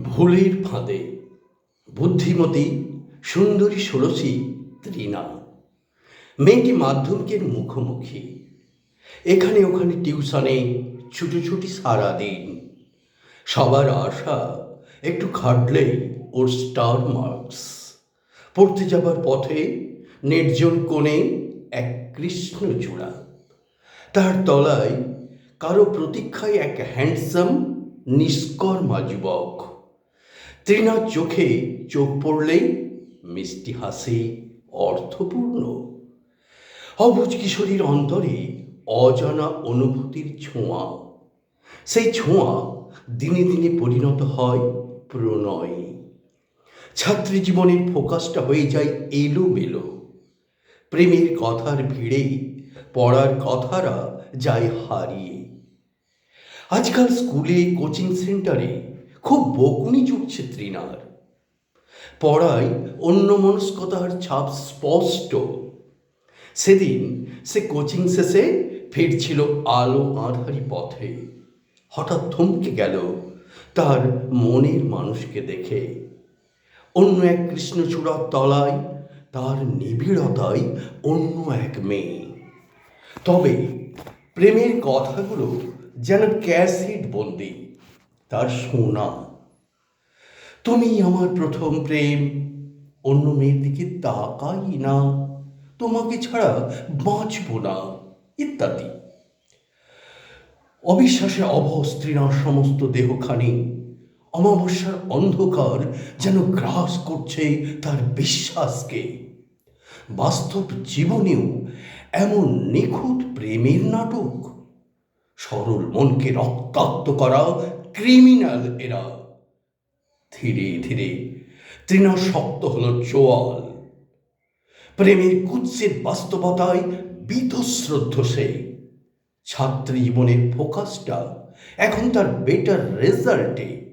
ভুলের ফাঁদে বুদ্ধিমতী সুন্দরী ষোড়শী তৃণা। মেয়েটি মাধ্যমিকের মুখোমুখি। এখানে ওখানে টিউশনে ছুটোছুটি সারাদিন। সবার আশা একটু খাটলেই ওর স্টার মার্কস। পড়তে যাবার পথে নির্জন কোণে এক কৃষ্ণচূড়া, তার তলায় কারো প্রতীক্ষায় এক হ্যান্ডসাম নিষ্কর্মা যুবক। তৃণার চোখে চোখ পড়লেই মিষ্টি হাসি অর্থপূর্ণ। অবুঝ কিশোরীর অন্তরে অজানা অনুভূতির ছোঁয়া। সেই ছোঁয়া দিনে দিনে পরিণত হয় প্রণয়ে। ছাত্রী জীবনের ফোকাসটা হয়ে যায় এলোমেলো। প্রেমের কথার ভিড়ে পড়ার কথারা যায় হারিয়ে। আজকাল স্কুলে, কোচিং সেন্টারে খুব বকুনি জুটছে তৃণার। পড়ায় অন্যমনস্কতার ছাপ স্পষ্ট। সেদিন সে কোচিং শেষে ফিরছিল আলো আঁধারি পথে। হঠাৎ থমকে গেল তার মনের মানুষকে দেখে। অন্য এক কৃষ্ণচূড়ার তলায়, তার নিবিড়তায় অন্য এক মেয়ে। তবে প্রেমের কথাগুলো যেন ক্যাসেট বন্দি, তার শোনা। তুমি আমার প্রথম প্রেম, অন্য মেয়ের দিকে তাকাই না, তোমাকে ছাড়া বাঁচব না, ইত্যাদি। অবিশ্বাসে অবশ তৃণার সমস্ত দেহখানি। অমাবস্যার অন্ধকার যেন গ্রাস করছে তার বিশ্বাসকে। বাস্তব জীবনেও এমন নিখুঁত প্রেমের নাটক। সরল মনকে রক্তাক্ত করা ক্রিমিনাল এরা। ধীরে ধীরে তৃণা শক্ত হলো চোয়াল। প্রেমের কুৎসিত বাস্তবতায় বীতশ্রদ্ধ সে। ছাত্রী জীবনের ফোকাসটা এখন তার বেটার রেজাল্টে।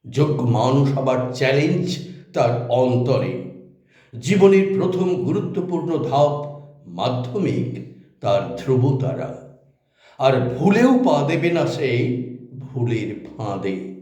যোগ্য মানুষ হবার চ্যালেঞ্জ তার অন্তরে। জীবনের প্রথম গুরুত্বপূর্ণ ধাপ মাধ্যমিক, তার ধ্রুবতারা। আর ভুলেও পা দেবে না সে ভুলের ফাঁদে।